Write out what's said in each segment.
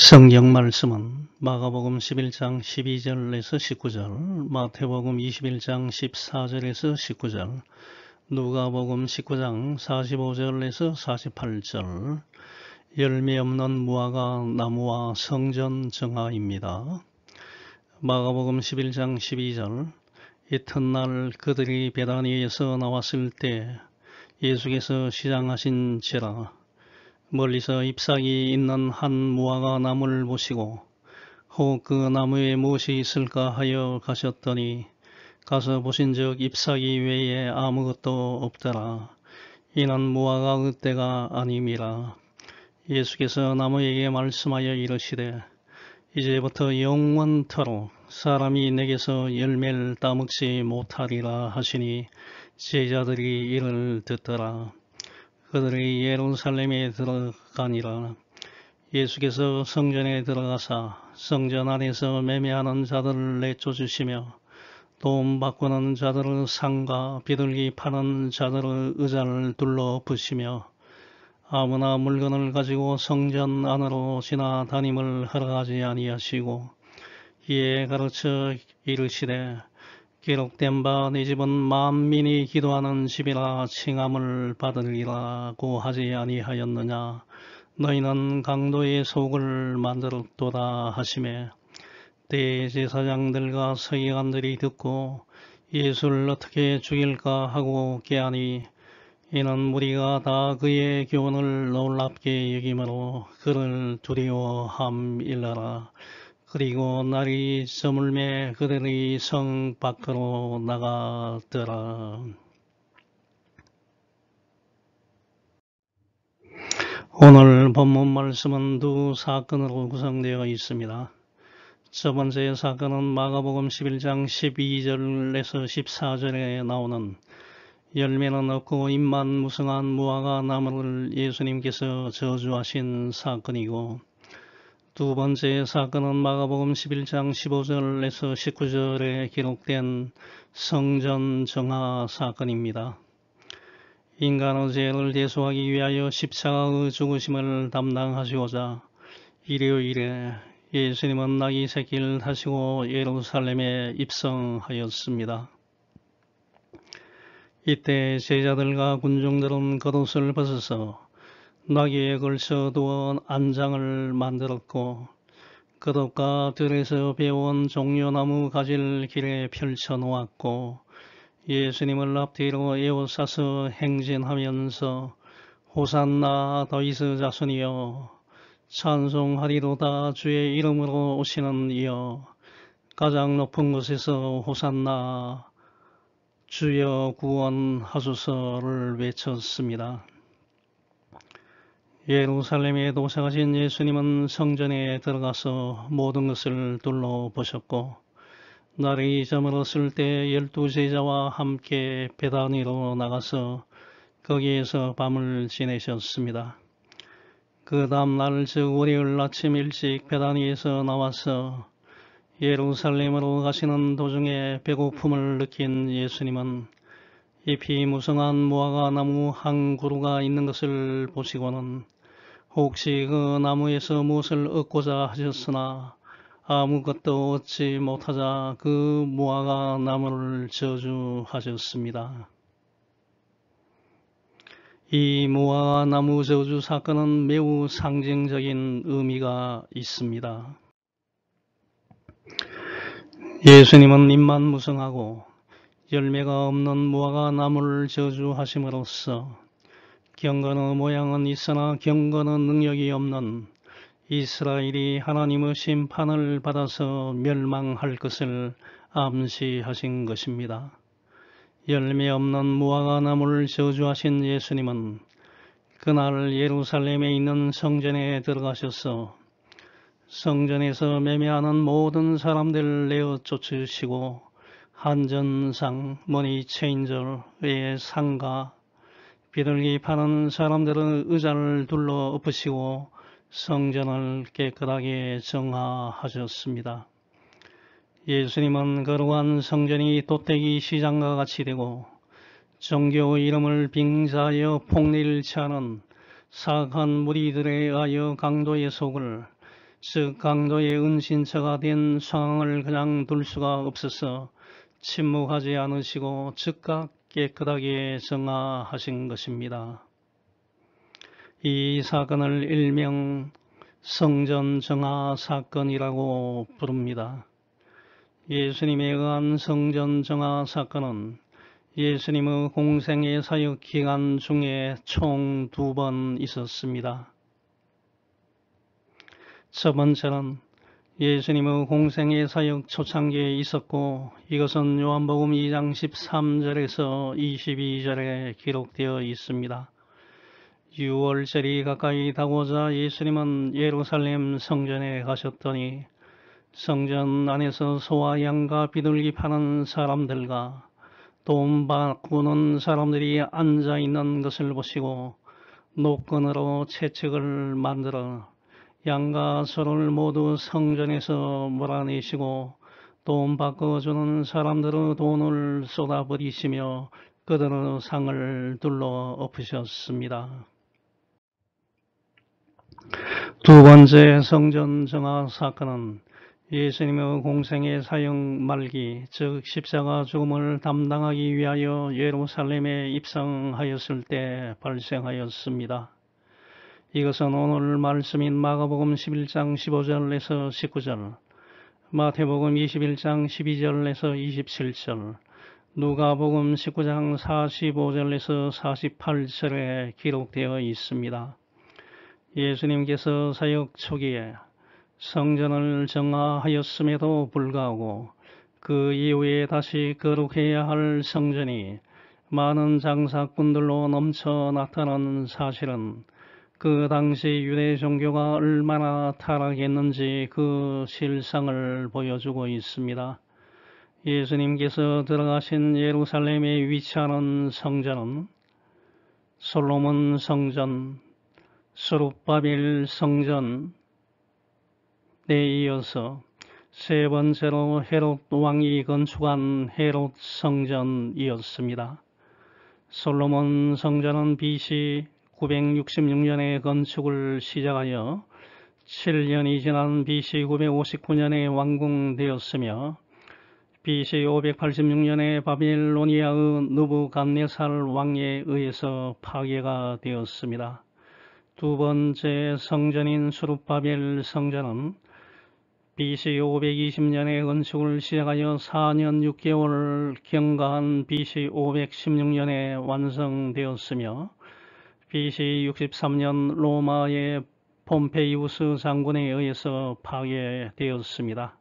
성경 말씀은 마가복음 11장 12절에서 19절, 마태복음 21장 14절에서 19절, 누가복음 19장 45절에서 48절, 열매 없는 무화과 나무와 성전 정화입니다. 마가복음 11장 12절, 이튿날 그들이 베다니에서 나왔을 때 예수께서 시장하신지라 멀리서 잎사귀 있는 한 무화과 나무를 보시고 혹 그 나무에 무엇이 있을까 하여 가셨더니 가서 보신즉 잎사귀 외에 아무것도 없더라. 이는 무화과 ığ대가 아님이라. 예수께서 나무에게 말씀하여 이르시되 이제부터 영원토록 사람이 내게서 열매를 따먹지 못하리라 하시니 제자들이 이를 듣더라. 그들이 예루살렘에 들어가니라. 예수께서 성전에 들어가사 성전 안에서 매매하는 자들을 내쫓으시며 돈 바꾸는 자들의 상과 비둘기 파는 자들의 의자를 둘러붙이며 아무나 물건을 가지고 성전 안으로 지나다님을 허락하지 아니하시고 이에 가르쳐 이르시되 기록된 바 내 집은 만민이 기도하는 집이라 칭함을 받으리라고 하지 아니하였느냐. 너희는 강도의 속을 만들었도다 하시매 대제사장들과 서기관들이 듣고 예수를 어떻게 죽일까 하고 깨하니 이는 무리가 다 그의 교훈을 놀랍게 여기므로 그를 두려워함일러라. 그리고 날이 저물매 그들이 성 밖으로 나가더라. 오늘 본문 말씀은 두 사건으로 구성되어 있습니다. 첫 번째 사건은 마가복음 11장 12절에서 14절에 나오는 열매는 없고 잎만 무성한 무화과 나무를 예수님께서 저주하신 사건이고, 두 번째 사건은 마가복음 11장 15절에서 19절에 기록된 성전 정화 사건입니다. 인간의 죄를 대속하기 위하여 십자가의 죽으심을 담당하시고자 일요일에 예수님은 나귀 새끼를 타시고 예루살렘에 입성하였습니다. 이때 제자들과 군중들은 겉옷을 벗어서 나귀에 걸쳐 두어 안장을 만들었고 겉옷과 들에서 베어온 종려나무 가지를 길에 펼쳐 놓았고 예수님을 앞뒤로 에워싸서 행진하면서 호산나 다윗의 자손이여 찬송하리로다 주의 이름으로 오시는 이여 가장 높은 곳에서 호산나 주여 구원하소서를 외쳤습니다. 예루살렘에 도착하신 예수님은 성전에 들어가서 모든 것을 둘러보셨고 날이 저물었을 때 12제자와 함께 베다니로 나가서 거기에서 밤을 지내셨습니다. 그 다음 날 즉 월요일 아침 일찍 베다니에서 나와서 예루살렘으로 가시는 도중에 배고픔을 느낀 예수님은 잎이 무성한 무화과 나무 한 그루가 있는 것을 보시고는 혹시 그 나무에서 무엇을 얻고자 하셨으나 아무것도 얻지 못하자 그 무화과 나무를 저주하셨습니다. 이 무화과 나무 저주 사건은 매우 상징적인 의미가 있습니다. 예수님은 잎만 무성하고 열매가 없는 무화과 나무를 저주하심으로써 경건의 모양은 있으나 경건의 능력이 없는 이스라엘이 하나님의 심판을 받아서 멸망할 것을 암시하신 것입니다. 열매 없는 무화과 나무를 저주하신 예수님은 그날 예루살렘에 있는 성전에 들어가셔서 성전에서 매매하는 모든 사람들을 내어 쫓으시고 한전상, 머니체인저의 상가, 비둘기 파는 사람들의 의자를 둘러 엎으시고 성전을 깨끗하게 정화하셨습니다. 예수님은 거룩한 성전이 돛대기 시장과 같이 되고 종교의 이름을 빙자하여 폭리를 취하는 사악한 무리들에 의하여 강도의 속을 즉 강도의 은신처가 된 상황을 그냥 둘 수가 없어서 침묵하지 않으시고 즉각 깨끗하게 정화하신 것입니다. 이 사건을 일명 성전정화 사건이라고 부릅니다. 예수님에 의한 성전정화 사건은 예수님의 공생의 사역 기간 중에 총 2번 있었습니다. 첫 번째는 예수님의 공생의 사역 초창기에 있었고 이것은 요한복음 2장 13절에서 22절에 기록되어 있습니다. 6월절이 가까이 다가오자 예수님은 예루살렘 성전에 가셨더니 성전 안에서 소와 양과 비둘기 파는 사람들과 돈 바꾸는 사람들이 앉아 있는 것을 보시고 노끈으로 채찍을 만들어 양과 소를 모두 성전에서 몰아내시고 돈 바꿔주는 사람들의 돈을 쏟아버리시며 그들의 상을 둘러 엎으셨습니다. 두 번째 성전 정화 사건은 예수님의 공생의 사역 말기, 즉 십자가 죽음을 담당하기 위하여 예루살렘에 입성하였을 때 발생하였습니다. 이것은 오늘 말씀인 마가복음 11장 15절에서 19절, 마태복음 21장 12절에서 27절, 누가복음 19장 45절에서 48절에 기록되어 있습니다. 예수님께서 사역 초기에 성전을 정화하였음에도 불구하고 그 이후에 다시 거룩해야 할 성전이 많은 장사꾼들로 넘쳐 나타난 사실은 그 당시 유대 종교가 얼마나 타락했는지 그 실상을 보여주고 있습니다. 예수님께서 들어가신 예루살렘에 위치하는 성전은 솔로몬 성전, 스룹바벨 성전에 이어서 세 번째로 헤롯 왕이 건축한 헤롯 성전이었습니다. 솔로몬 성전은 BC 966년에 건축을 시작하여 7년이 지난 BC 959년에 완공되었으며 BC 586년에 바빌로니아의 느부갓네살 왕에 의해서 파괴가 되었습니다. 두 번째 성전인 수룹바벨 성전은 BC 520년에 건축을 시작하여 4년 6개월 경과한 BC 516년에 완성되었으며 BC 63년 로마의 폼페이우스 장군에 의해서 파괴되었습니다.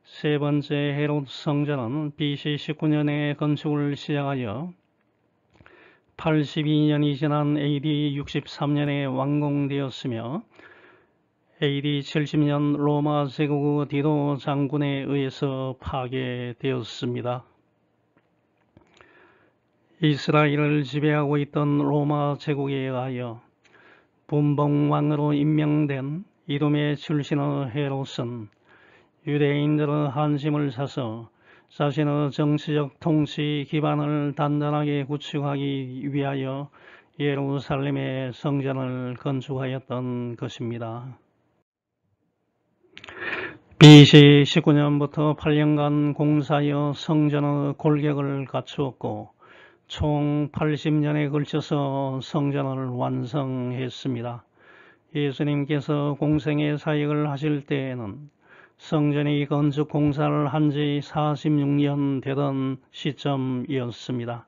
세 번째 헤롯 성전은 BC 19년에 건축을 시작하여 82년이 지난 AD 63년에 완공되었으며 AD 70년 로마 제국의 디도 장군에 의해서 파괴되었습니다. 이스라엘을 지배하고 있던 로마 제국에 의하여 분봉왕으로 임명된 이돔의 출신의 헤롯은 유대인들의 한심을 사서 자신의 정치적 통치 기반을 단단하게 구축하기 위하여 예루살렘의 성전을 건축하였던 것입니다. BC 19년부터 8년간 공사하여 성전의 골격을 갖추었고 총 80년에 걸쳐서 성전을 완성했습니다. 예수님께서 공생의 사역을 하실 때에는 성전이 건축 공사를 한 지 46년 되던 시점이었습니다.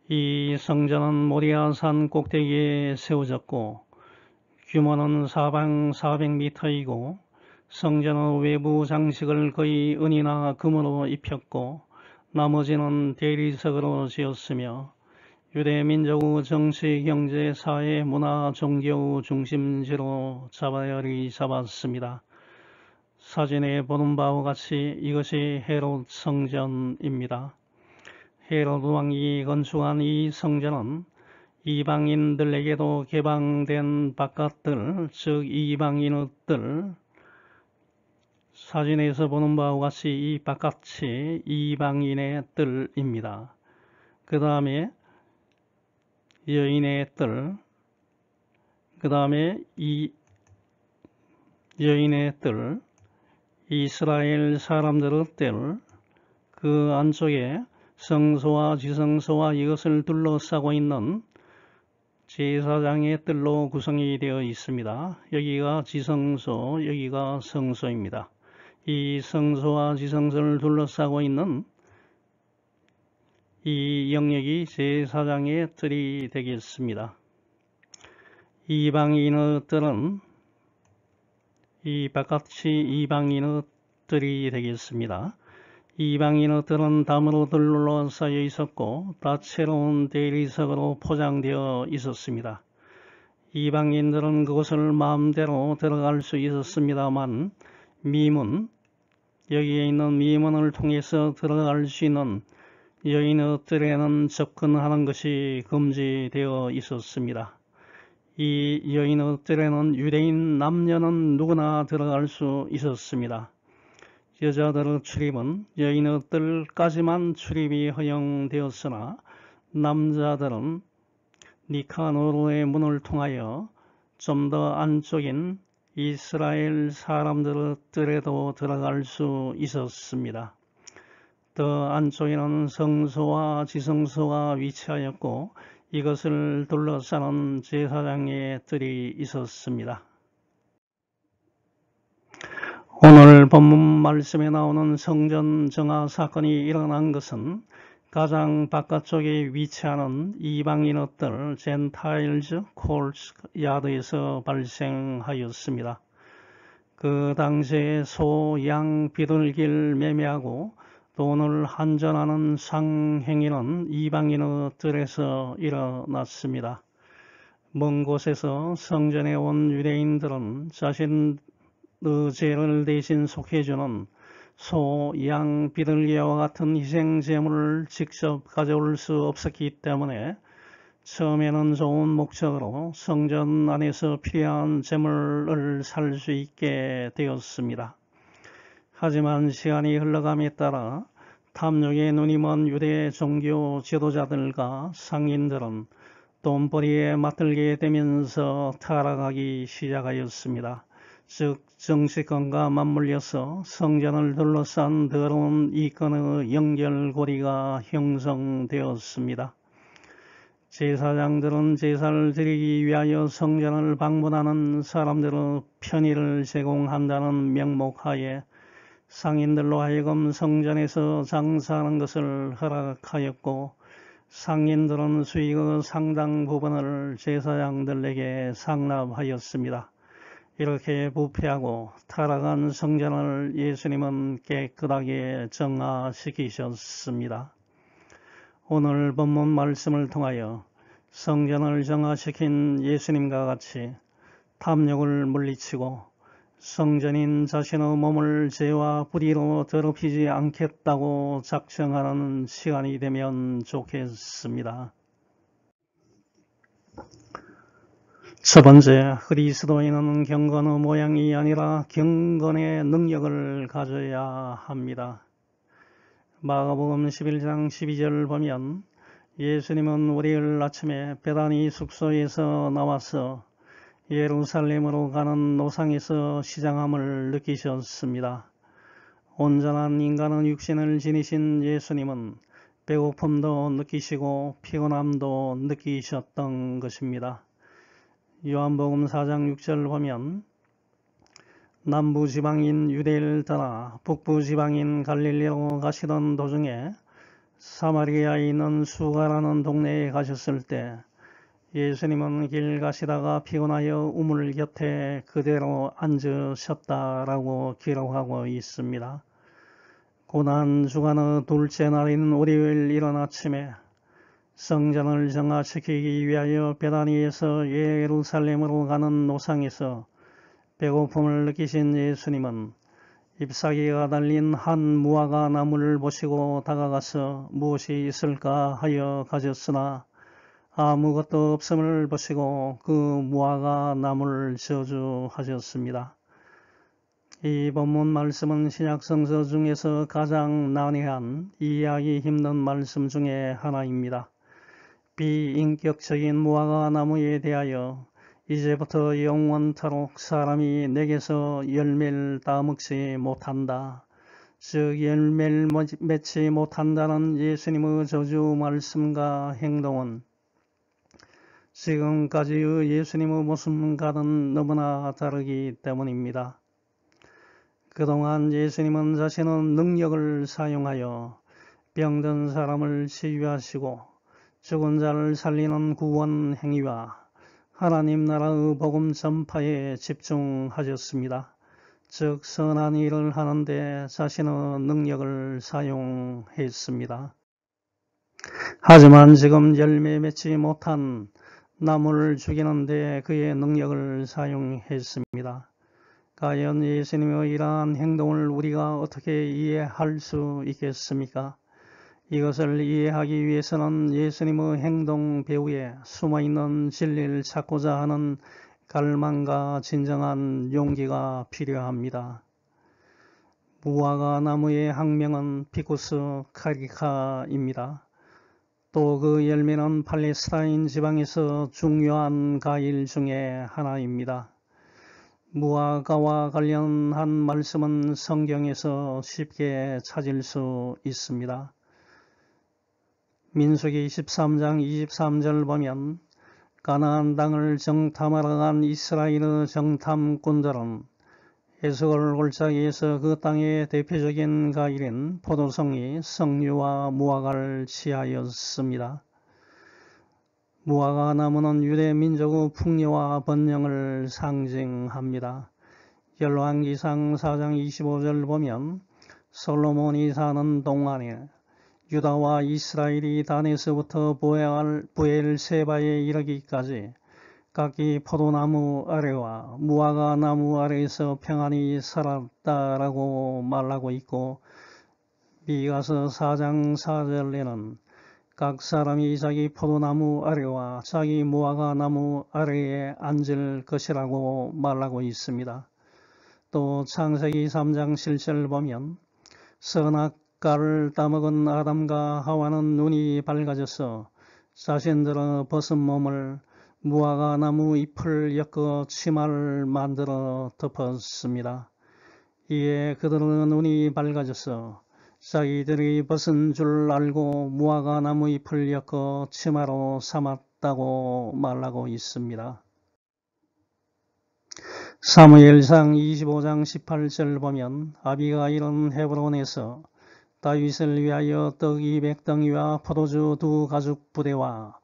이 성전은 모리아산 꼭대기에 세워졌고 규모는 사방 400m이고 성전의 외부 장식을 거의 은이나 금으로 입혔고 나머지는 대리석으로 지었으며 유대 민족의 정치, 경제, 사회, 문화, 종교 중심지로 자리 잡았습니다. 사진에 보는 바와 같이 이것이 헤롯 성전입니다. 헤롯 왕이 건축한 이 성전은 이방인들에게도 개방된 바깥들, 즉 이방인의 뜰, 사진에서 보는 바와 같이 이 바깥이 이방인의 뜰입니다. 그 다음에 여인의 뜰, 그 다음에 이 여인의 뜰, 이스라엘 사람들의 뜰, 그 안쪽에 성소와 지성소와 이것을 둘러싸고 있는 제사장의 뜰로 구성이 되어 있습니다. 여기가 지성소, 여기가 성소입니다. 이 성소와 지성소를 둘러싸고 있는 이 영역이 제사장의 뜰이 되겠습니다. 이방인의 뜰은 이 바깥이 이방인의 뜰이 되겠습니다. 이방인의 뜰은 담으로 둘러싸여 있었고 다채로운 대리석으로 포장되어 있었습니다. 이방인들은 그곳을 마음대로 들어갈 수 있었습니다만 미문, 여기에 있는 미문을 통해서 들어갈 수 있는 여인의 뜰에는 접근하는 것이 금지되어 있었습니다. 이 여인의 뜰에는 유대인 남녀는 누구나 들어갈 수 있었습니다. 여자들의 출입은 여인의 뜰까지만 출입이 허용되었으나 남자들은 니카노르의 문을 통하여 좀 더 안쪽인 이스라엘 사람들의 뜰에도 들어갈 수 있었습니다. 더 안쪽에는 성소와 지성소가 위치하였고 이것을 둘러싸는 제사장의 뜰이 있었습니다. 오늘 본문 말씀에 나오는 성전 정화 사건이 일어난 것은 가장 바깥쪽에 위치하는 이방인의 뜰 젠타일즈 콜츠 야드에서 발생하였습니다. 그 당시에 소, 양, 비둘기를 매매하고 돈을 환전하는 상행위는 이방인의 뜰에서 일어났습니다. 먼 곳에서 성전에 온 유대인들은 자신의 죄를 대신 속해주는 소, 양, 비둘기와 같은 희생 제물을 직접 가져올 수 없었기 때문에 처음에는 좋은 목적으로 성전 안에서 필요한 제물을 살 수 있게 되었습니다. 하지만 시간이 흘러감에 따라 탐욕에 눈이 먼 유대 종교 지도자들과 상인들은 돈벌이에 맞들게 되면서 타락하기 시작하였습니다. 즉 정치권과 맞물려서 성전을 둘러싼 더러운 이권의 연결고리가 형성되었습니다. 제사장들은 제사를 드리기 위하여 성전을 방문하는 사람들의 편의를 제공한다는 명목하에 상인들로 하여금 성전에서 장사하는 것을 허락하였고 상인들은 수익의 상당 부분을 제사장들에게 상납하였습니다. 이렇게 부패하고 타락한 성전을 예수님은 깨끗하게 정화시키셨습니다. 오늘 본문 말씀을 통하여 성전을 정화시킨 예수님과 같이 탐욕을 물리치고 성전인 자신의 몸을 죄와 불의로 더럽히지 않겠다고 작정하는 시간이 되면 좋겠습니다. 첫 번째, 그리스도인은 경건의 모양이 아니라 경건의 능력을 가져야 합니다. 마가복음 11장 12절을 보면 예수님은 월요일 아침에 베다니 숙소에서 나와서 예루살렘으로 가는 노상에서 시장함을 느끼셨습니다. 온전한 인간의 육신을 지니신 예수님은 배고픔도 느끼시고 피곤함도 느끼셨던 것입니다. 요한복음 4장 6절을 보면 남부지방인 유대를 떠나 북부지방인 갈릴리로 가시던 도중에 사마리아에 있는 수가라는 동네에 가셨을 때 예수님은 길 가시다가 피곤하여 우물 곁에 그대로 앉으셨다라고 기록하고 있습니다. 고난 주간의 둘째 날인 월요일 이른 아침에 성전을 정화시키기 위하여 베다니에서 예루살렘으로 가는 노상에서 배고픔을 느끼신 예수님은 잎사귀가 달린 한 무화과 나무를 보시고 다가가서 무엇이 있을까 하여 가졌으나 아무것도 없음을 보시고 그 무화과 나무를 저주하셨습니다. 이 본문 말씀은 신약성서 중에서 가장 난해한 이해하기 힘든 말씀 중에 하나입니다. 비인격적인 무화과 나무에 대하여 이제부터 영원토록 사람이 내게서 열매를 따먹지 못한다. 즉 열매를 맺지 못한다는 예수님의 저주 말씀과 행동은 지금까지의 예수님의 모습과는 너무나 다르기 때문입니다. 그동안 예수님은 자신의 능력을 사용하여 병든 사람을 치유하시고 죽은 자를 살리는 구원 행위와 하나님 나라의 복음 전파에 집중하셨습니다. 즉 선한 일을 하는데 자신의 능력을 사용했습니다. 하지만 지금 열매 맺지 못한 나무를 죽이는데 그의 능력을 사용했습니다. 과연 예수님의 이러한 행동을 우리가 어떻게 이해할 수 있겠습니까? 이것을 이해하기 위해서는 예수님의 행동 배후에 숨어있는 진리를 찾고자 하는 갈망과 진정한 용기가 필요합니다. 무화과 나무의 학명은 피쿠스 카리카입니다. 또 그 열매는 팔레스타인 지방에서 중요한 과일 중에 하나입니다. 무화과와 관련한 말씀은 성경에서 쉽게 찾을 수 있습니다. 민수기 13장 23절 보면 가나안 땅을 정탐하러 간 이스라엘의 정탐꾼들은 에스골 골짜기에서 그 땅의 대표적인 과일인 포도송이, 석류와 무화과를 취하였습니다. 무화과 나무는 유대 민족의 풍요와 번영을 상징합니다. 열왕기상 4장 25절 보면 솔로몬이 사는 동안에 유다와 이스라엘이 단에서부터 부엘세바에 이르기까지 각기 포도나무 아래와 무화과 나무 아래에서 평안히 살았다라고 말하고 있고, 미가서 4장 4절에는 각 사람이 자기 포도나무 아래와 자기 무화과 나무 아래에 앉을 것이라고 말하고 있습니다. 또 창세기 3장 7절 보면 선악과를 따먹은 아담과 하와는 눈이 밝아져서 자신들의 벗은 몸을 무화과 나무 잎을 엮어 치마를 만들어 덮었습니다. 이에 그들의 눈이 밝아져서 자기들이 벗은 줄 알고 무화과 나무 잎을 엮어 치마로 삼았다고 말하고 있습니다. 사무엘상 25장 18절 보면 아비가일은 헤브론에서 다윗을 위하여 떡 200덩이와 포도주 2가죽 부대와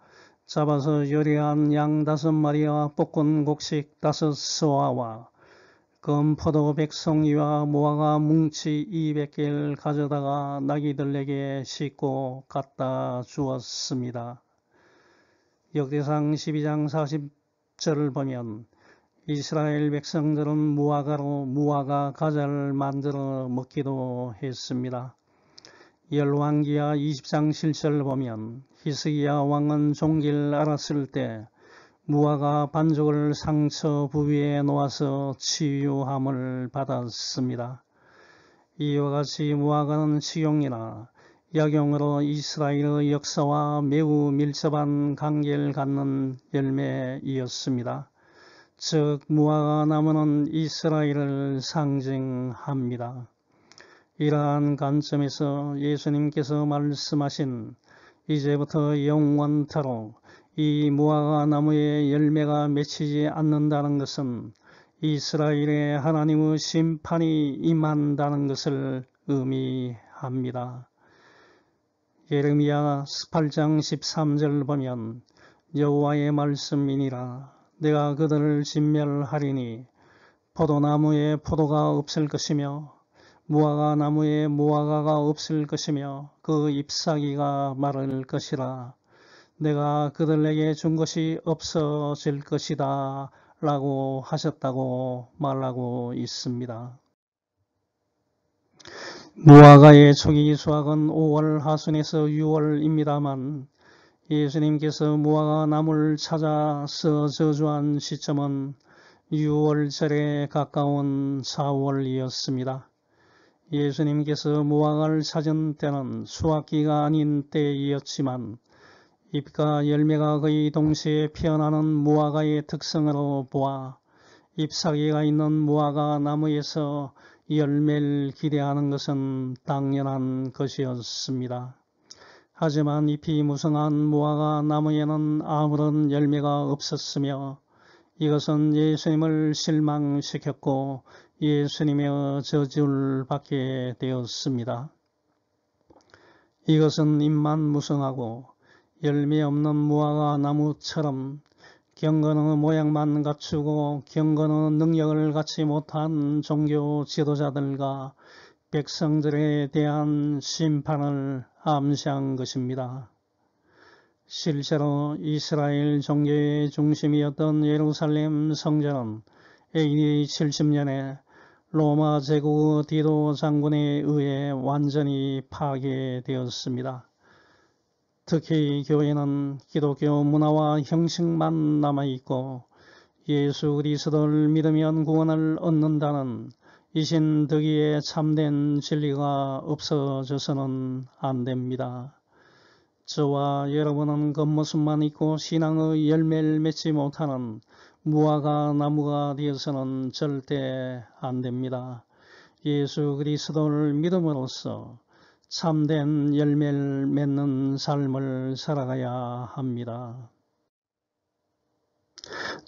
잡아서 요리한 양 5마리와 볶은 곡식 5소아와 검포도 100송이와 무화과 뭉치 200개를 가져다가 나귀들에게 싣고 갖다 주었습니다. 역대상 12장 40절을 보면 이스라엘 백성들은 무화과로 무화과 과자를 만들어 먹기도 했습니다. 열왕기하 20장 7절을 보면 히스기야 왕은 종기를 알았을 때 무화과 반죽을 상처 부위에 놓아서 치유함을 받았습니다. 이와 같이 무화과는 식용이나 약용으로 이스라엘의 역사와 매우 밀접한 관계를 갖는 열매이었습니다. 즉 무화과 나무는 이스라엘을 상징합니다. 이러한 관점에서 예수님께서 말씀하신 이제부터 영원토록 이 무화과 나무의 열매가 맺히지 않는다는 것은 이스라엘의 하나님의 심판이 임한다는 것을 의미합니다. 예레미야 8장 13절을 보면 여호와의 말씀이니라 내가 그들을 진멸하리니 포도나무에 포도가 없을 것이며 무화과 나무에 무화과가 없을 것이며 그 잎사귀가 마를 것이라. 내가 그들에게 준 것이 없어질 것이다 라고 하셨다고 말하고 있습니다. 무화과의 초기 수확은 5월 하순에서 6월입니다만 예수님께서 무화과 나무를 찾아서 저주한 시점은 6월절에 가까운 4월이었습니다. 예수님께서 무화과를 찾은 때는 수확기가 아닌 때이었지만 잎과 열매가 거의 동시에 피어나는 무화과의 특성으로 보아 잎사귀가 있는 무화과 나무에서 열매를 기대하는 것은 당연한 것이었습니다. 하지만 잎이 무성한 무화과 나무에는 아무런 열매가 없었으며 이것은 예수님을 실망시켰고 예수님의 저주를 받게 되었습니다. 이것은 잎만 무성하고 열매 없는 무화과 나무처럼 경건의 모양만 갖추고 경건의 능력을 갖지 못한 종교 지도자들과 백성들에 대한 심판을 암시한 것입니다. 실제로 이스라엘 종교의 중심이었던 예루살렘 성전은 AD 70년에 로마 제국의 디도 장군에 의해 완전히 파괴되었습니다. 특히 교회는 기독교 문화와 형식만 남아있고 예수 그리스도를 믿으면 구원을 얻는다는 이신득이의 참된 진리가 없어져서는 안 됩니다. 저와 여러분은 겉모습만 있고 신앙의 열매를 맺지 못하는 무화과 나무가 되어서는 절대 안 됩니다. 예수 그리스도를 믿음으로써 참된 열매를 맺는 삶을 살아가야 합니다.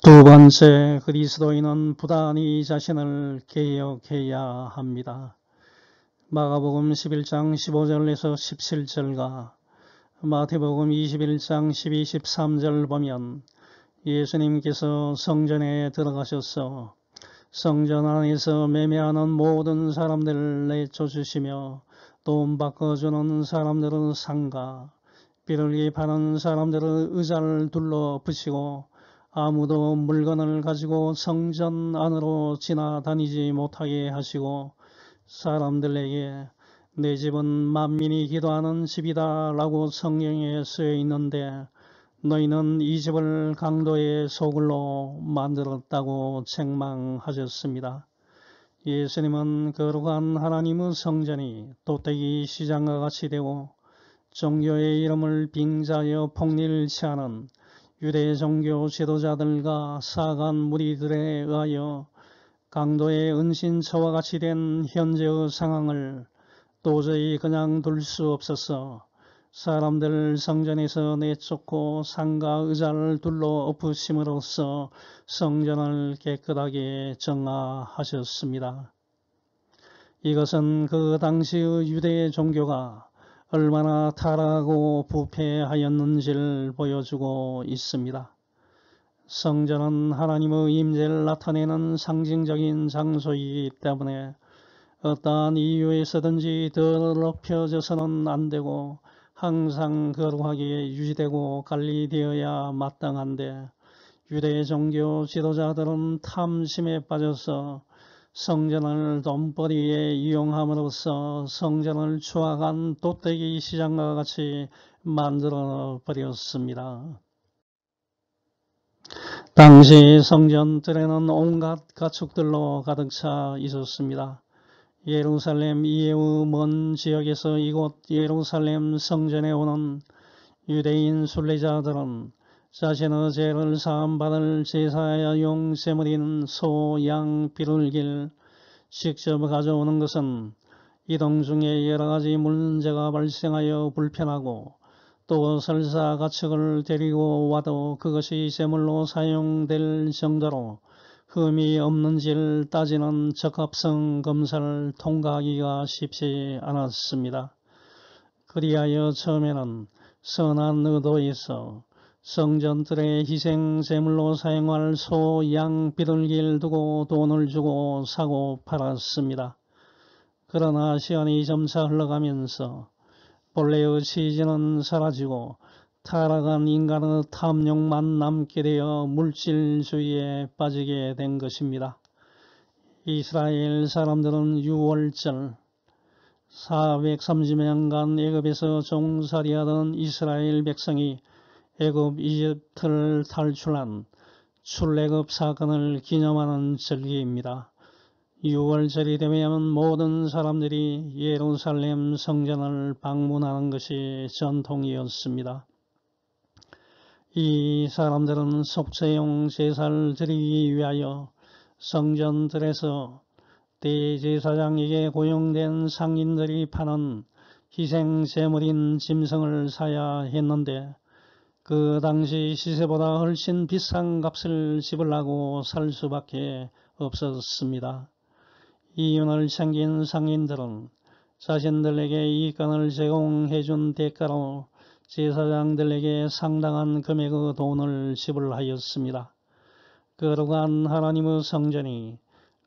두 번째, 그리스도인은 부단히 자신을 개혁해야 합니다. 마가복음 11장 15절에서 17절과 마태복음 21장 12, 13절 보면 예수님께서 성전에 들어가셔서 성전 안에서 매매하는 모든 사람들을 내쫓으시며 돈 바꿔주는 사람들은 상가, 비둘기 파는 사람들은 의자를 둘러 붙이고 아무도 물건을 가지고 성전 안으로 지나다니지 못하게 하시고 사람들에게 내 집은 만민이 기도하는 집이다 라고 성경에 쓰여 있는데 너희는 이 집을 강도의 소굴로 만들었다고 책망하셨습니다. 예수님은 거룩한 하나님의 성전이 도떼기 시장과 같이 되고 종교의 이름을 빙자하여 폭리하는 유대 종교 지도자들과 사간 무리들에 의하여 강도의 은신처와 같이 된 현재의 상황을 도저히 그냥 둘 수 없어서 사람들 성전에서 내쫓고 상가 의자를 둘러 엎으심으로써 성전을 깨끗하게 정화하셨습니다. 이것은 그 당시의 유대 종교가 얼마나 타락하고 부패하였는지를 보여주고 있습니다. 성전은 하나님의 임재를 나타내는 상징적인 장소이기 때문에 어떠한 이유에서든지 더럽혀져서는 안 되고 항상 거룩하게 유지되고 관리되어야 마땅한데 유대 종교 지도자들은 탐심에 빠져서 성전을 돈벌이에 이용함으로써 성전을 추악한 도떼기 시장과 같이 만들어 버렸습니다. 당시 성전들에는 온갖 가축들로 가득 차 있었습니다. 예루살렘 이외의 먼 지역에서 이곳 예루살렘 성전에 오는 유대인 순례자들은 자신의 죄를 사함받을 제사용 제물인 소, 양, 비둘기를 직접 가져오는 것은 이동 중에 여러 가지 문제가 발생하여 불편하고 또 설사 가축을 데리고 와도 그것이 제물로 사용될 정도로 흠이 없는지를 따지는 적합성 검사를 통과하기가 쉽지 않았습니다. 그리하여 처음에는 선한 의도에서 성전들의 희생 제물로 사용할 소, 양, 비둘기를 두고 돈을 주고 사고 팔았습니다. 그러나 시간이 점차 흘러가면서 본래의 취지는 사라지고 타락한 인간의 탐욕만 남게 되어 물질주의에 빠지게 된 것입니다. 이스라엘 사람들은 유월절 430년간 애굽에서 종살이하던 이스라엘 백성이 애굽 이집트를 탈출한 출애굽 사건을 기념하는 절기입니다. 6월절이 되면 모든 사람들이 예루살렘 성전을 방문하는 것이 전통이었습니다. 이 사람들은 속죄용 제사를 드리기 위하여 성전들에서 대제사장에게 고용된 상인들이 파는 희생제물인 짐승을 사야 했는데 그 당시 시세보다 훨씬 비싼 값을 지불하고 살 수밖에 없었습니다. 이윤을 챙긴 상인들은 자신들에게 이익권을 제공해준 대가로 제사장들에게 상당한 금액의 돈을 지불하였습니다. 거룩한 하나님의 성전이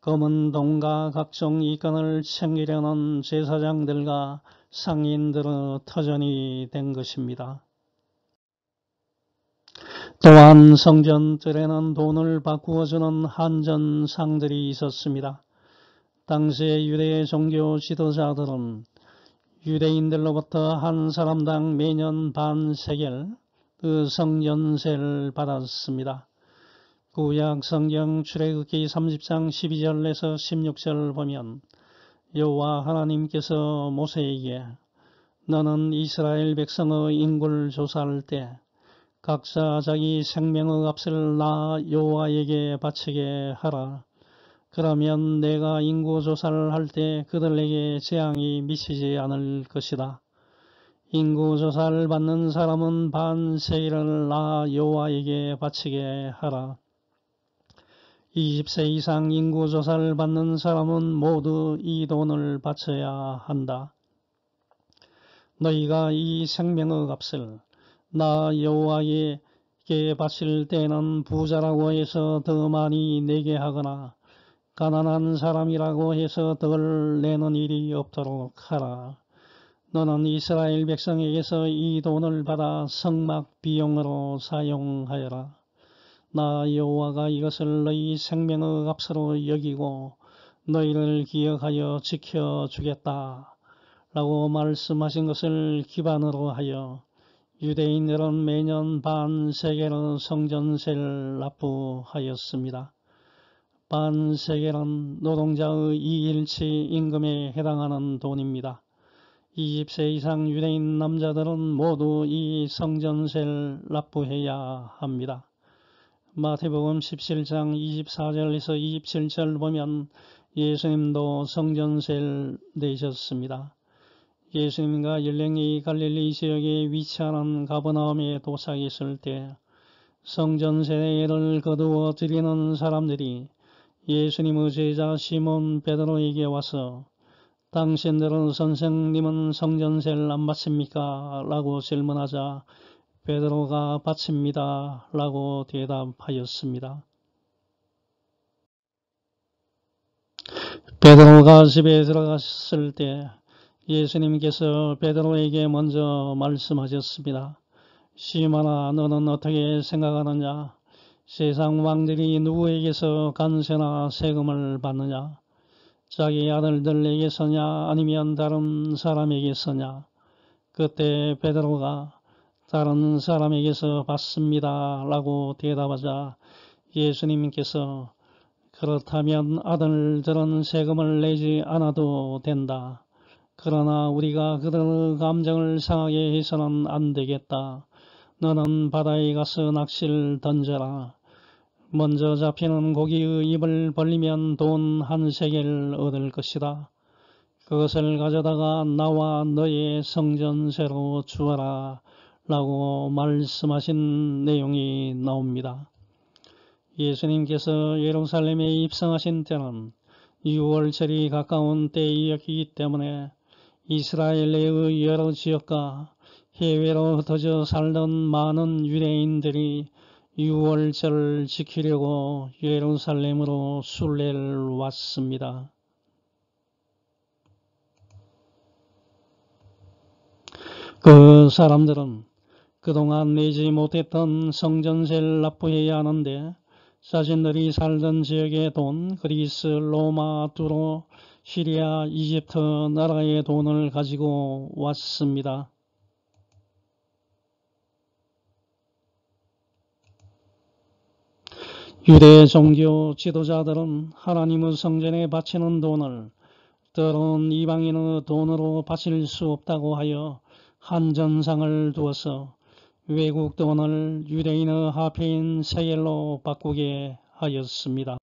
검은 돈과 각종 이권을 챙기려는 제사장들과 상인들의 터전이 된 것입니다. 또한 성전들에는 돈을 바꾸어주는 한전상들이 있었습니다. 당시의 유대 종교 지도자들은 유대인들로부터 한 사람당 매년 반 세겔 그 성전세를 받았습니다. 구약 성경 출애굽기 30장 12절에서 16절을 보면 여호와 하나님께서 모세에게 너는 이스라엘 백성의 인구를 조사할 때 각자 자기 생명의 값을 나 여호와에게 바치게 하라. 그러면 내가 인구 조사를 할 때 그들에게 재앙이 미치지 않을 것이다. 인구 조사를 받는 사람은 반 세겔을 나 여호와에게 바치게 하라. 20세 이상 인구 조사를 받는 사람은 모두 이 돈을 바쳐야 한다. 너희가 이 생명의 값을 나 여호와에게 바칠 때는 부자라고 해서 더 많이 내게 하거나 가난한 사람이라고 해서 덜 내는 일이 없도록 하라. 너는 이스라엘 백성에게서 이 돈을 받아 성막 비용으로 사용하여라. 나 여호와가 이것을 너희 생명의 값으로 여기고 너희를 기억하여 지켜주겠다 라고 말씀하신 것을 기반으로 하여 유대인들은 매년 반 세겔의 성전세를 납부하였습니다. 반 세겔은 노동자의 2일치 임금에 해당하는 돈입니다. 20세 이상 유대인 남자들은 모두 이 성전세를 납부해야 합니다. 마태복음 17장 24절에서 27절 보면 예수님도 성전세를 내셨습니다. 예수님과 열랭이 갈릴리 지역에 위치하는 가버나움에 도착했을 때 성전세를 거두어 드리는 사람들이 예수님의 제자 시몬 베드로에게 와서 당신들은 선생님은 성전세를 안 바칩니까? 라고 질문하자 베드로가 바칩니다. 라고 대답하였습니다. 베드로가 집에 들어갔을 때 예수님께서 베드로에게 먼저 말씀하셨습니다. 시몬아, 너는 어떻게 생각하느냐? 세상 왕들이 누구에게서 관세나 세금을 받느냐? 자기 아들들에게서냐 아니면 다른 사람에게서냐? 그때 베드로가 다른 사람에게서 받습니다 라고 대답하자 예수님께서 그렇다면 아들들은 세금을 내지 않아도 된다. 그러나 우리가 그들의 감정을 상하게 해서는 안 되겠다. 너는 바다에 가서 낚시를 던져라. 먼저 잡히는 고기의 입을 벌리면 돈 한 세겔을 얻을 것이다. 그것을 가져다가 나와 너의 성전세로 주어라 라고 말씀하신 내용이 나옵니다. 예수님께서 예루살렘에 입성하신 때는 6월절이 가까운 때이었기 때문에 이스라엘 내의 여러 지역과 해외로 흩어져 살던 많은 유대인들이 6월절을 지키려고 예루살렘으로 순례를 왔습니다. 그 사람들은 그동안 내지 못했던 성전세를 납부해야 하는데 자신들이 살던 지역의 돈, 그리스, 로마, 두로, 시리아, 이집트 나라의 돈을 가지고 왔습니다. 유대 종교 지도자들은 하나님의 성전에 바치는 돈을 더러운 이방인의 돈으로 바칠 수 없다고 하여 한전상을 두어서 외국 돈을 유대인의 화폐인 세겔로 바꾸게 하였습니다.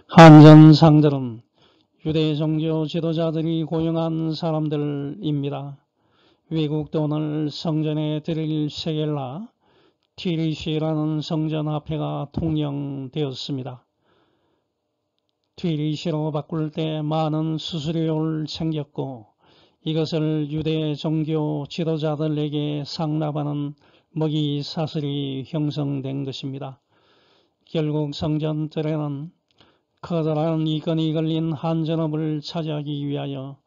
한전상들은 유대 종교 지도자들이 고용한 사람들입니다. 외국 돈을 성전에 드릴 세겔라 티리시라는 성전 화폐가 통용되었습니다. 티리시로 바꿀 때 많은 수수료를 챙겼고 이것을 유대 종교 지도자들에게 상납하는 먹이 사슬이 형성된 것입니다. 결국 성전들에는 커다란 이건이 걸린 한전업을 차지하기 위하여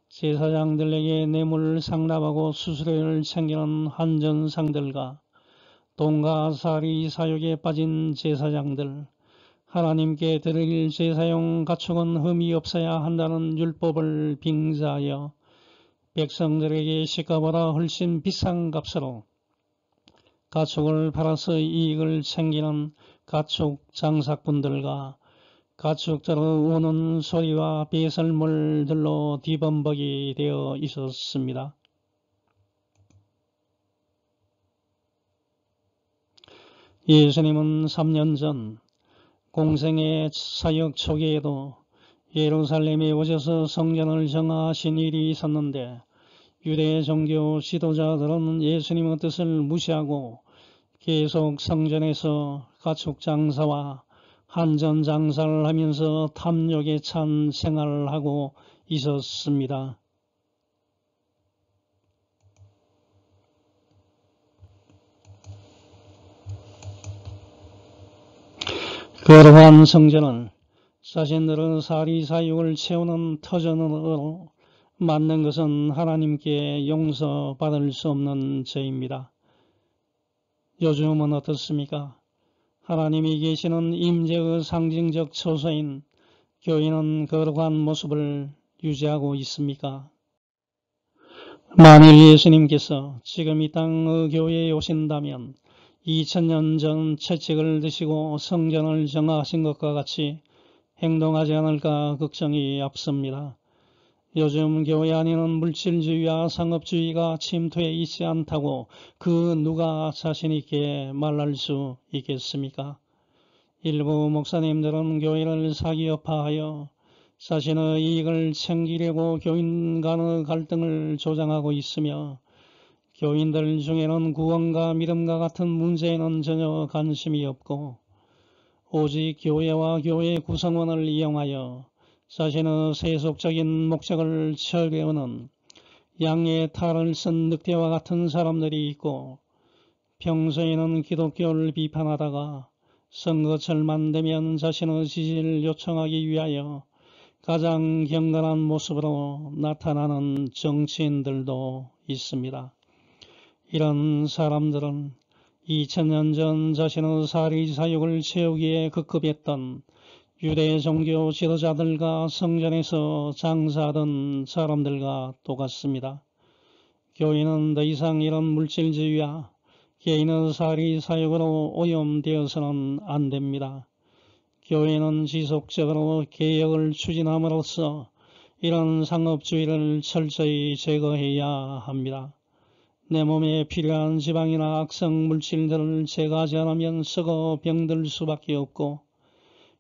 제사장들에게 뇌물을 상납하고 수수료를 챙기는 한전상들과 돈과 사리 사욕에 빠진 제사장들, 하나님께 드릴 제사용 가축은 흠이 없어야 한다는 율법을 빙자하여 백성들에게 시가보다 훨씬 비싼 값으로 가축을 팔아서 이익을 챙기는 가축 장사꾼들과 가축들의 우는 소리와 배설물들로 뒤범벅이 되어 있었습니다. 예수님은 3년 전 공생의 사역 초기에도 예루살렘에 오셔서 성전을 정하신 일이 있었는데 유대 종교 지도자들은 예수님의 뜻을 무시하고 계속 성전에서 가축 장사와 한전 장사를 하면서 탐욕에 찬 생활을 하고 있었습니다. 거룩한 성전을 자신들의 사리사욕을 채우는 터전으로 만든 것은 하나님께 용서받을 수 없는 죄입니다. 요즘은 어떻습니까? 하나님이 계시는 임재의 상징적 처소인 교회는 거룩한 모습을 유지하고 있습니까? 만일 예수님께서 지금 이 땅의 교회에 오신다면 2000년 전 채찍을 드시고 성전을 정하신 것과 같이 행동하지 않을까 걱정이 앞섭니다. 요즘 교회 안에는 물질주의와 상업주의가 침투해 있지 않다고 그 누가 자신있게 말할 수 있겠습니까? 일부 목사님들은 교회를 사기업화하여 자신의 이익을 챙기려고 교인 간의 갈등을 조장하고 있으며 교인들 중에는 구원과 믿음과 같은 문제에는 전혀 관심이 없고 오직 교회와 교회 구성원을 이용하여 자신의 세속적인 목적을 채우려는 양의 탈을 쓴 늑대와 같은 사람들이 있고 평소에는 기독교를 비판하다가 선거철만 되면 자신의 지지를 요청하기 위하여 가장 경건한 모습으로 나타나는 정치인들도 있습니다. 이런 사람들은 2000년 전 자신의 사리사욕을 채우기에 급급했던 유대 종교 지도자들과 성전에서 장사하던 사람들과 똑같습니다. 교회는 더 이상 이런 물질주의와 개인의 사리사욕으로 오염되어서는 안 됩니다. 교회는 지속적으로 개혁을 추진함으로써 이런 상업주의를 철저히 제거해야 합니다. 내 몸에 필요한 지방이나 악성 물질들을 제거하지 않으면 썩어 병들 수밖에 없고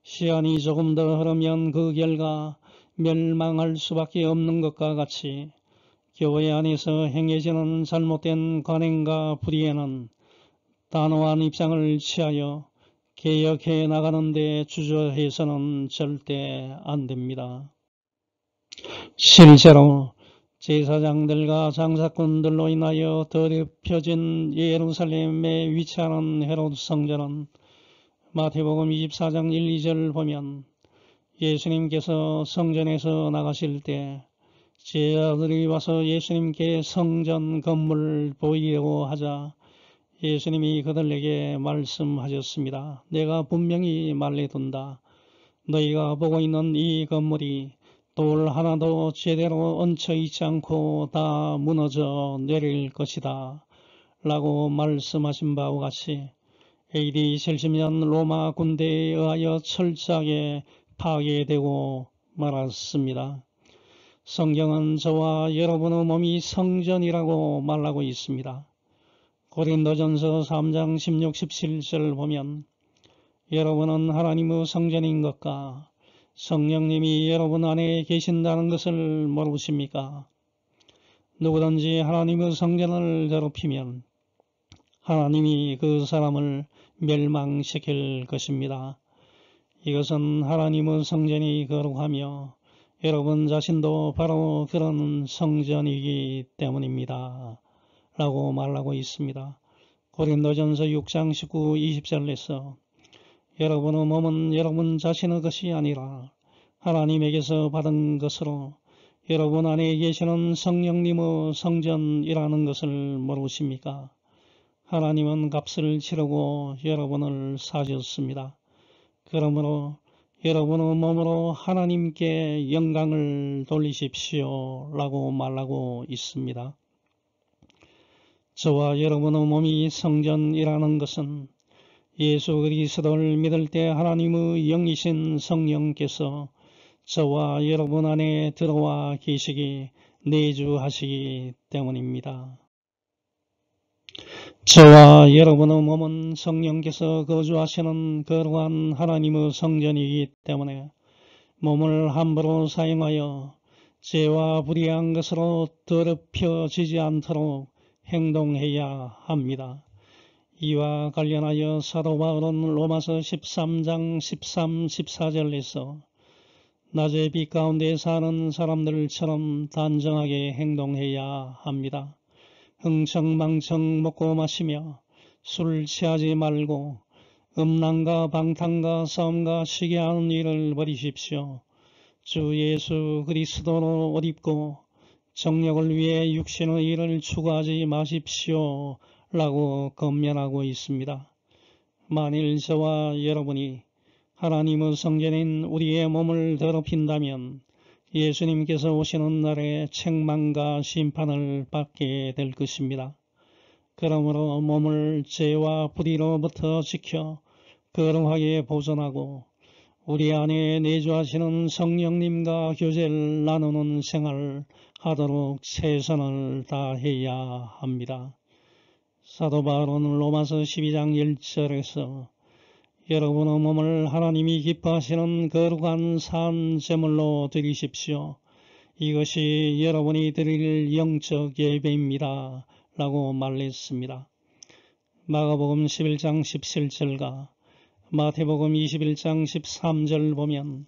시간이 조금 더 흐르면 그 결과 멸망할 수밖에 없는 것과 같이 교회 안에서 행해지는 잘못된 관행과 불의에는 단호한 입장을 취하여 개혁해 나가는 데 주저해서는 절대 안 됩니다. 실제로 제사장들과 장사꾼들로 인하여 더럽혀진 예루살렘에 위치하는 헤롯 성전은 마태복음 24장 1, 2절을 보면 예수님께서 성전에서 나가실 때 제자들이 와서 예수님께 성전 건물을 보이려고 하자 예수님이 그들에게 말씀하셨습니다. 내가 분명히 말해둔다. 너희가 보고 있는 이 건물이 돌 하나도 제대로 얹혀 있지 않고 다 무너져 내릴 것이다. 라고 말씀하신 바와 같이 AD 70년 로마 군대에 의하여 철저하게 파괴되고 말았습니다. 성경은 저와 여러분의 몸이 성전이라고 말하고 있습니다. 고린도전서 3장 16, 17절 보면 여러분은 하나님의 성전인 것과 성령님이 여러분 안에 계신다는 것을 모르십니까? 누구든지 하나님의 성전을 더럽히면 하나님이 그 사람을 멸망시킬 것입니다. 이것은 하나님의 성전이 거룩하며 여러분 자신도 바로 그런 성전이기 때문입니다. 라고 말하고 있습니다. 고린도전서 6장 19, 20절에서 여러분의 몸은 여러분 자신의 것이 아니라 하나님에게서 받은 것으로 여러분 안에 계시는 성령님의 성전이라는 것을 모르십니까? 하나님은 값을 치르고 여러분을 사셨습니다. 그러므로 여러분의 몸으로 하나님께 영광을 돌리십시오 라고 말하고 있습니다. 저와 여러분의 몸이 성전이라는 것은 예수 그리스도를 믿을 때 하나님의 영이신 성령께서 저와 여러분 안에 들어와 계시기 내주하시기 때문입니다. 저와 여러분의 몸은 성령께서 거주하시는 거룩한 하나님의 성전이기 때문에 몸을 함부로 사용하여 죄와 불의한 것으로 더럽혀지지 않도록 행동해야 합니다. 이와 관련하여 사도 바울은 로마서 13장 13, 14절에서 낮의 빛 가운데 사는 사람들처럼 단정하게 행동해야 합니다. 흥청망청 먹고 마시며 술 취하지 말고 음란과 방탕과 싸움과 시기하는 일을 버리십시오. 주 예수 그리스도로 옷 입고 정력을 위해 육신의 일을 추구하지 마십시오 라고 권면하고 있습니다. 만일 저와 여러분이 하나님의 성전인 우리의 몸을 더럽힌다면 예수님께서 오시는 날에 책망과 심판을 받게 될 것입니다. 그러므로 몸을 죄와 불의로부터 지켜 거룩하게 보존하고 우리 안에 내주하시는 성령님과 교제를 나누는 생활을 하도록 최선을 다해야 합니다. 사도 바울은 로마서 12장 1절에서 여러분의 몸을 하나님이 기뻐하시는 거룩한 산 제물로 드리십시오. 이것이 여러분이 드릴 영적 예배입니다. 라고 말했습니다. 마가복음 11장 17절과 마태복음 21장 13절 보면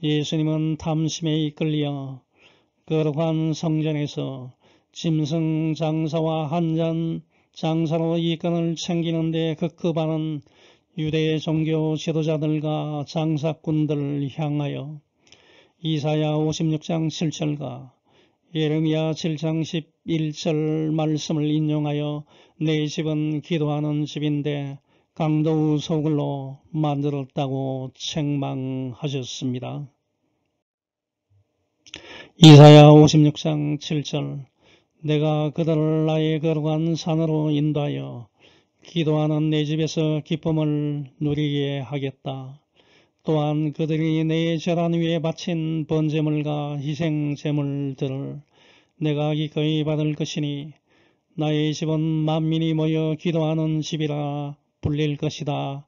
예수님은 탐심에 이끌려 거룩한 성전에서 짐승 장사와 한잔 장사로 이권을 챙기는데 급급하는 유대 종교 지도자들과 장사꾼들을 향하여 이사야 56장 7절과 예레미야 7장 11절 말씀을 인용하여 내 집은 기도하는 집인데 강도의 소굴로 만들었다고 책망하셨습니다. 이사야 56장 7절 내가 그들을 나의 거룩한 산으로 인도하여 기도하는 내 집에서 기쁨을 누리게 하겠다. 또한 그들이 내 제단 위에 바친 번제물과 희생제물들을 내가 기꺼이 받을 것이니 나의 집은 만민이 모여 기도하는 집이라 불릴 것이다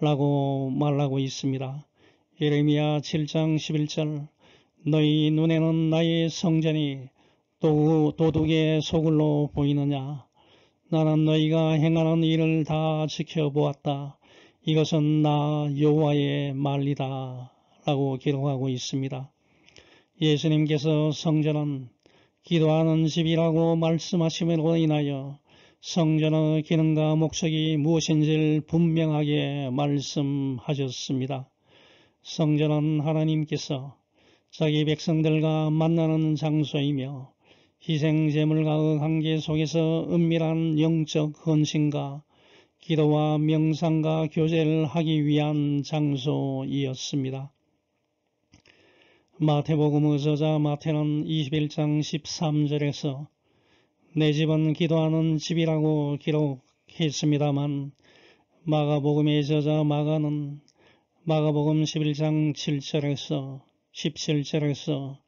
라고 말하고 있습니다. 예레미야 7장 11절 너희 눈에는 나의 성전이 도둑의 소굴로 보이느냐? 나는 너희가 행하는 일을 다 지켜보았다. 이것은 나 여호와의 말이다 라고 기록하고 있습니다. 예수님께서 성전은 기도하는 집이라고 말씀하심으로 인하여 성전의 기능과 목적이 무엇인지를 분명하게 말씀하셨습니다. 성전은 하나님께서 자기 백성들과 만나는 장소이며 희생제물과의 관계 속에서 은밀한 영적 헌신과 기도와 명상과 교제를 하기 위한 장소이었습니다. 마태복음의 저자 마태는 21장 13절에서 내 집은 기도하는 집이라고 기록했습니다만 마가복음의 저자 마가는 마가복음 11장 7절에서 17절에서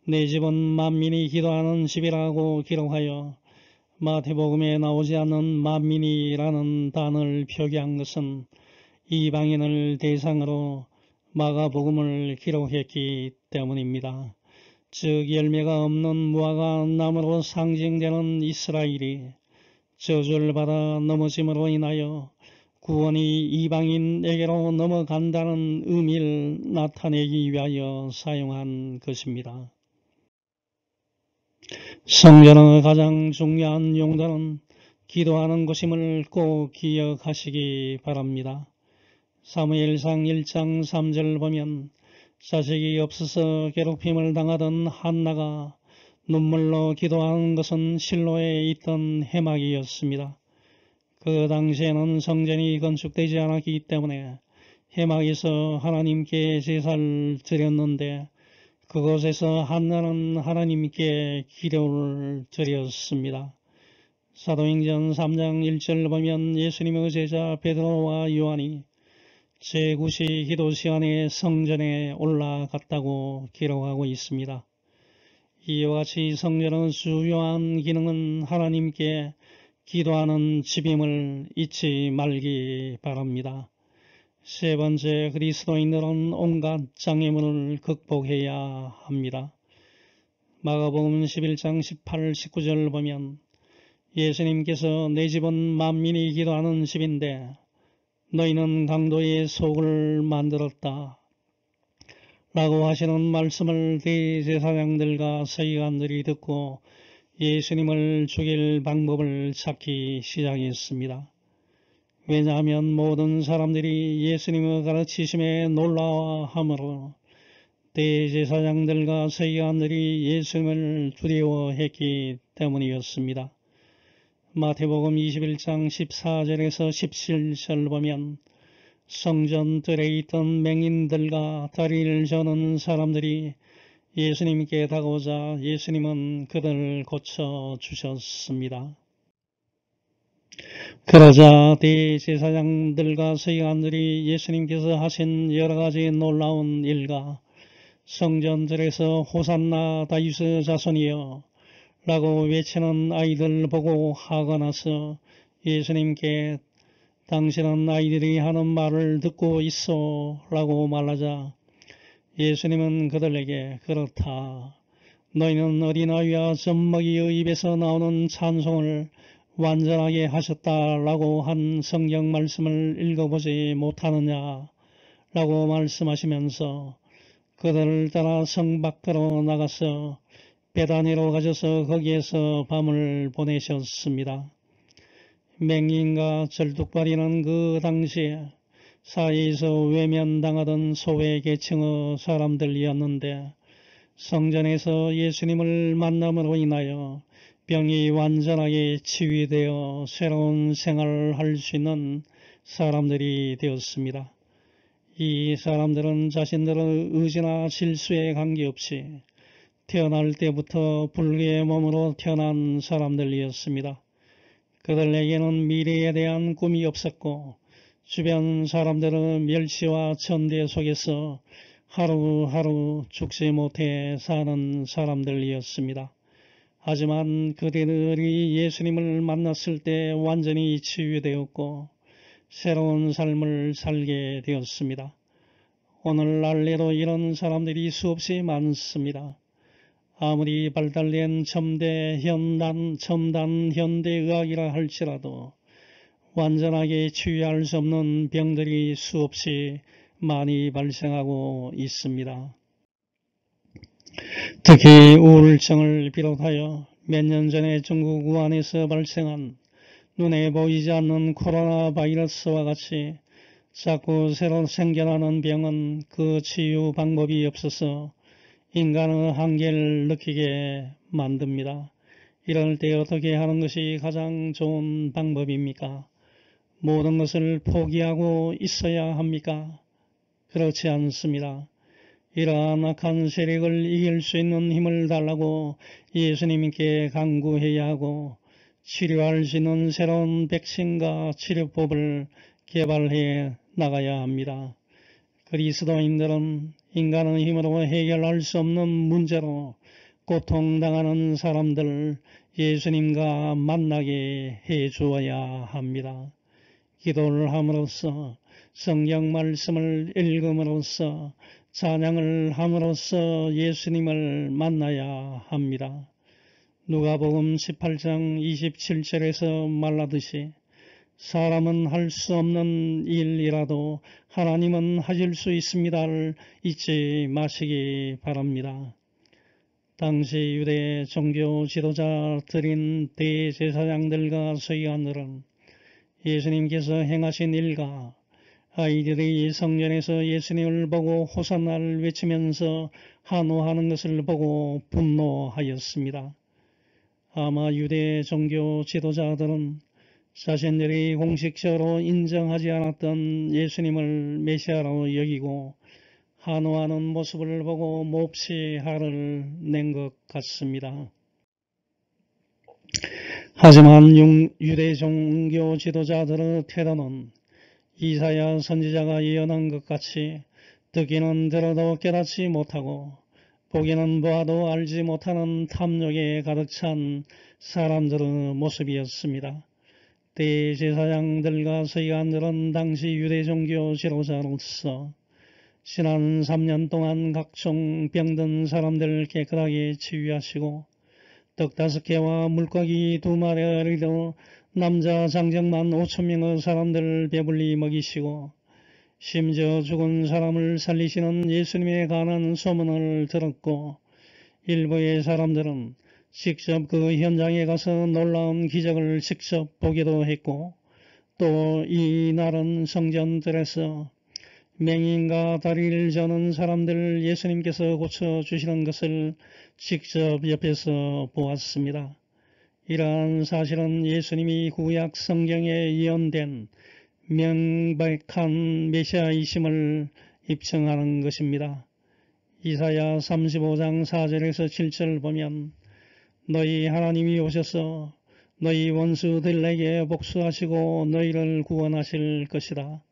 내 집은 만민이 기도하는 집이라고 기록하여 마태복음에 나오지 않는 만민이라는 단어를 표기한 것은 이방인을 대상으로 마가복음을 기록했기 때문입니다. 즉 열매가 없는 무화과 나무로 상징되는 이스라엘이 저주를 받아 넘어짐으로 인하여 구원이 이방인에게로 넘어간다는 의미를 나타내기 위하여 사용한 것입니다. 성전의 가장 중요한 용도는 기도하는 것임을 꼭 기억하시기 바랍니다. 사무엘상 1장 3절 보면 자식이 없어서 괴롭힘을 당하던 한나가 눈물로 기도하는 것은 실로에 있던 해막이었습니다. 그 당시에는 성전이 건축되지 않았기 때문에 해막에서 하나님께 제사를 드렸는데 그곳에서 한나는 하나님께 기도를 드렸습니다. 사도행전 3장 1절 보면 예수님의 제자 베드로와 요한이 제9시 기도 시간에 성전에 올라갔다고 기록하고 있습니다. 이와 같이 성전의 주요한 기능은 하나님께 기도하는 집임을 잊지 말기 바랍니다. 세 번째, 그리스도인들은 온갖 장애물을 극복해야 합니다. 마가복음 11장 18, 19절 보면 예수님께서 내 집은 만민이 기도하는 집인데 너희는 강도의 속을 만들었다 라고 하시는 말씀을 대제사장들과 서기관들이 듣고 예수님을 죽일 방법을 찾기 시작했습니다. 왜냐하면 모든 사람들이 예수님의 가르치심에 놀라워하므로 대제사장들과 서기관들이 예수님을 두려워했기 때문이었습니다. 마태복음 21장 14절에서 17절 보면 성전들에 있던 맹인들과 다리를 저는 사람들이 예수님께 다가오자 예수님은 그들을 고쳐주셨습니다. 그러자 대제사장들과 서기관들이 예수님께서 하신 여러가지 놀라운 일과 성전들에서 호산나 다윗의 자손이여 라고 외치는 아이들 보고 화가 나서 예수님께 당신은 아이들이 하는 말을 듣고 있어 라고 말하자 예수님은 그들에게 그렇다. 너희는 어린아이와 젖먹이의 입에서 나오는 찬송을 완전하게 하셨다라고 한 성경 말씀을 읽어보지 못하느냐 라고 말씀하시면서 그들을 따라 성 밖으로 나가서 베다니로 가셔서 거기에서 밤을 보내셨습니다. 맹인과 절뚝발이는 그 당시에 사회에서 외면당하던 소외계층의 사람들이었는데 성전에서 예수님을 만남으로 인하여 병이 완전하게 치유되어 새로운 생활을 할 수 있는 사람들이 되었습니다. 이 사람들은 자신들의 의지나 실수에 관계없이 태어날 때부터 불교의 몸으로 태어난 사람들이었습니다. 그들에게는 미래에 대한 꿈이 없었고 주변 사람들의 멸시와 천대 속에서 하루하루 죽지 못해 사는 사람들이었습니다. 하지만 그들이 예수님을 만났을 때 완전히 치유되었고 새로운 삶을 살게 되었습니다. 오늘날에도 이런 사람들이 수없이 많습니다. 아무리 발달된 첨단 현대의학이라 할지라도 완전하게 치유할 수 없는 병들이 수없이 많이 발생하고 있습니다. 특히 우울증을 비롯하여 몇 년 전에 중국 우한에서 발생한 눈에 보이지 않는 코로나 바이러스와 같이 자꾸 새로 생겨나는 병은 그 치유 방법이 없어서 인간의 한계를 느끼게 만듭니다. 이럴 때 어떻게 하는 것이 가장 좋은 방법입니까? 모든 것을 포기하고 있어야 합니까? 그렇지 않습니다. 이러한 악한 세력을 이길 수 있는 힘을 달라고 예수님께 간구해야 하고 치료할 수 있는 새로운 백신과 치료법을 개발해 나가야 합니다. 그리스도인들은 인간의 힘으로 해결할 수 없는 문제로 고통당하는 사람들, 예수님과 만나게 해 주어야 합니다. 기도를 함으로써 성경 말씀을 읽음으로써 찬양을 함으로써 예수님을 만나야 합니다. 누가복음 18장 27절에서 말하듯이 사람은 할 수 없는 일이라도 하나님은 하실 수 있습니다를 잊지 마시기 바랍니다. 당시 유대 종교 지도자들인 대제사장들과 서기관들은 예수님께서 행하신 일과 아이들이 성전에서 예수님을 보고 호산나를 외치면서 환호하는 것을 보고 분노하였습니다. 아마 유대 종교 지도자들은 자신들이 공식적으로 인정하지 않았던 예수님을 메시아로 여기고 환호하는 모습을 보고 몹시 화를 낸 것 같습니다. 하지만 유대 종교 지도자들의 태도는 이사야 선지자가 예언한 것 같이 듣기는 들어도 깨닫지 못하고 보기는 보아도 알지 못하는 탐욕에 가득 찬 사람들의 모습이었습니다. 대제사장들과 서기관들은 당시 유대 종교 지도자로서 지난 3년 동안 각종 병든 사람들 깨끗하게 치유하시고 떡 5개와 물고기 2마리로 남자 장정만 5,000명의 사람들을 배불리 먹이시고 심지어 죽은 사람을 살리시는 예수님에 관한 소문을 들었고 일부의 사람들은 직접 그 현장에 가서 놀라운 기적을 직접 보기도 했고 또 이날은 성전들에서 맹인과 다리를 저는 사람들을 예수님께서 고쳐주시는 것을 직접 옆에서 보았습니다. 이러한 사실은 예수님이 구약 성경에 예언된 명백한 메시아이심을 입증하는 것입니다. 이사야 35장 4절에서 7절 보면 너희 하나님이 오셔서 너희 원수들에게 복수하시고 너희를 구원하실 것이다.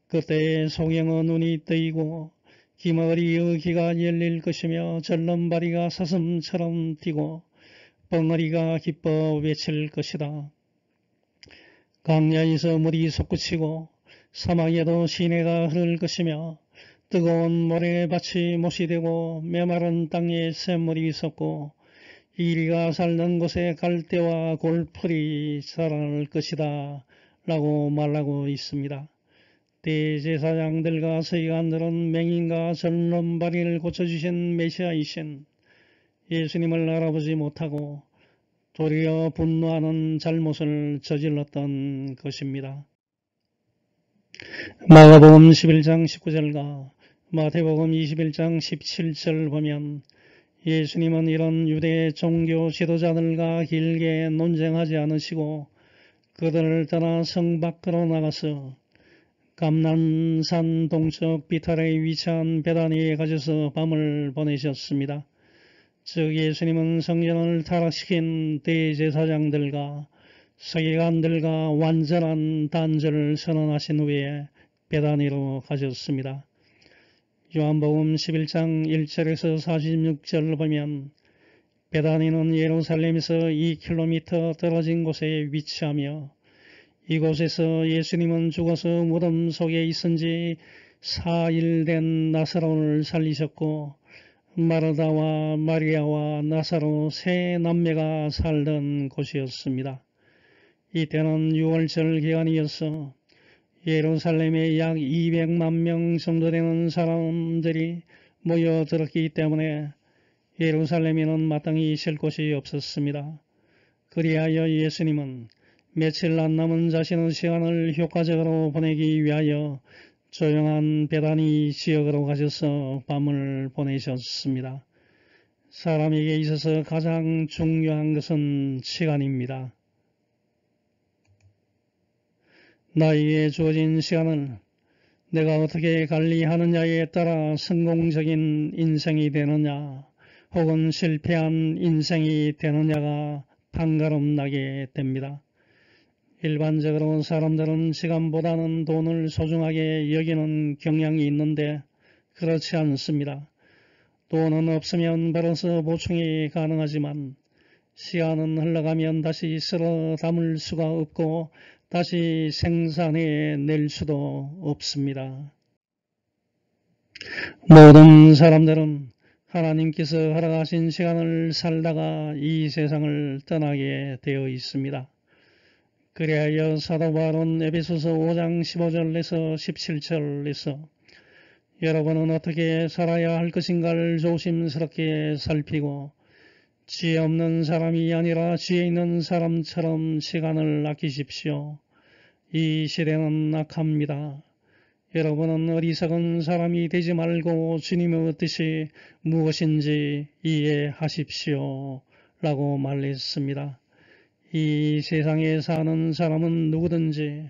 그때 소경의 눈이 뜨이고 기머리의 귀가 열릴 것이며 절름발이가 사슴처럼 뛰고 벙어리가 기뻐 외칠 것이다. 강야에서 물이 솟구치고 사막에도 시내가 흐를 것이며 뜨거운 모래밭이 못이 되고 메마른 땅에 샘물이 솟고 이리가 살던 곳에 갈대와 골풀이 자랄 것이다 라고 말하고 있습니다. 대제사장들과 서기관들은 맹인과 절름발이를 고쳐주신 메시아이신 예수님을 알아보지 못하고 도리어 분노하는 잘못을 저질렀던 것입니다. 마가복음 11장 19절과 마태복음 21장 17절 보면 예수님은 이런 유대 종교 지도자들과 길게 논쟁하지 않으시고 그들을 떠나 성 밖으로 나가서 감난산 동쪽 비탈에 위치한 베다니에 가셔서 밤을 보내셨습니다. 즉 예수님은 성전을 타락시킨 대제사장들과 서기관들과 완전한 단절을 선언하신 후에 베다니로 가셨습니다. 요한복음 11장 1절에서 46절을 보면 베다니는 예루살렘에서 2km 떨어진 곳에 위치하며 이곳에서 예수님은 죽어서 무덤 속에 있은 지 4일 된 나사로를 살리셨고 마르다와 마리아와 나사로 세 남매가 살던 곳이었습니다. 이때는 6월절 기간이어서 예루살렘에 약 200만 명 정도 되는 사람들이 모여들었기 때문에 예루살렘에는 마땅히 쉴 곳이 없었습니다. 그리하여 예수님은 며칠 안 남은 자신의 시간을 효과적으로 보내기 위하여 조용한 베다니 지역으로 가셔서 밤을 보내셨습니다. 사람에게 있어서 가장 중요한 것은 시간입니다. 나에게 주어진 시간을 내가 어떻게 관리하느냐에 따라 성공적인 인생이 되느냐 혹은 실패한 인생이 되느냐가 판가름 나게 됩니다. 일반적으로 사람들은 시간보다는 돈을 소중하게 여기는 경향이 있는데 그렇지 않습니다. 돈은 없으면 벌어서 보충이 가능하지만 시간은 흘러가면 다시 쓸어 담을 수가 없고 다시 생산해 낼 수도 없습니다. 모든 사람들은 하나님께서 허락하신 시간을 살다가 이 세상을 떠나게 되어 있습니다. 그리하여 사도 바울은 에베소서 5장 15절에서 17절에서 여러분은 어떻게 살아야 할 것인가를 조심스럽게 살피고 지혜 없는 사람이 아니라 지혜 있는 사람처럼 시간을 아끼십시오. 이 시대는 악합니다. 여러분은 어리석은 사람이 되지 말고 주님의 뜻이 무엇인지 이해하십시오. 라고 말했습니다. 이 세상에 사는 사람은 누구든지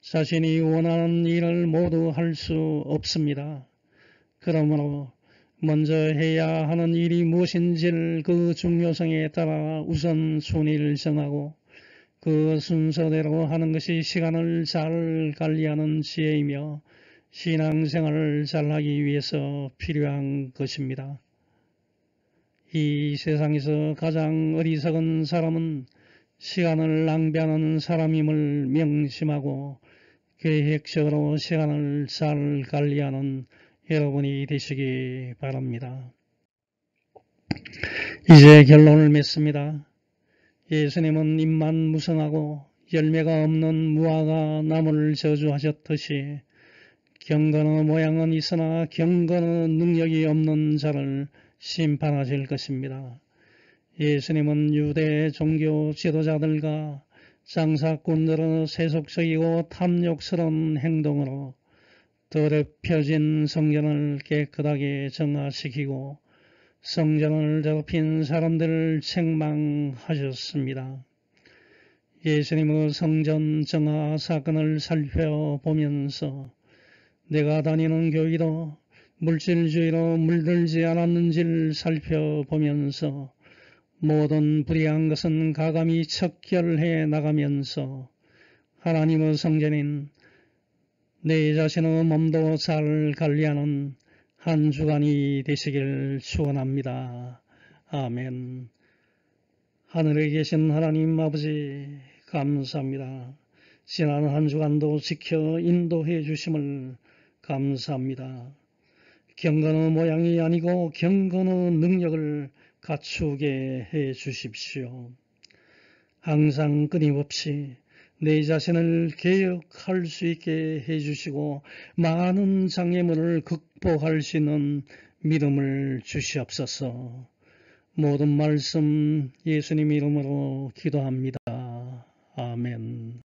자신이 원하는 일을 모두 할 수 없습니다. 그러므로 먼저 해야 하는 일이 무엇인지를 그 중요성에 따라 우선순위를 정하고 그 순서대로 하는 것이 시간을 잘 관리하는 지혜이며 신앙생활을 잘하기 위해서 필요한 것입니다. 이 세상에서 가장 어리석은 사람은 시간을 낭비하는 사람임을 명심하고 계획적으로 시간을 잘 관리하는 여러분이 되시기 바랍니다. 이제 결론을 맺습니다. 예수님은 입만 무성하고 열매가 없는 무화과 나무를 저주하셨듯이 경건의 모양은 있으나 경건의 능력이 없는 자를 심판하실 것입니다. 예수님은 유대 종교 지도자들과 장사꾼들의 세속적이고 탐욕스러운 행동으로 더럽혀진 성전을 깨끗하게 정화시키고 성전을 더럽힌 사람들을 책망하셨습니다. 예수님의 성전 정화 사건을 살펴보면서 내가 다니는 교회도 물질주의로 물들지 않았는지를 살펴보면서 모든 불의한 것은 가감히 척결해 나가면서 하나님의 성전인 내 자신의 몸도 잘 관리하는 한 주간이 되시길 축원합니다. 아멘. 하늘에 계신 하나님 아버지 감사합니다. 지난 한 주간도 지켜 인도해 주심을 감사합니다. 경건의 모양이 아니고 경건의 능력을 갖추게 해 주십시오. 항상 끊임없이 내 자신을 개혁할 수 있게 해주시고 많은 장애물을 극복할 수 있는 믿음을 주시옵소서. 모든 말씀 예수님 이름으로 기도합니다. 아멘.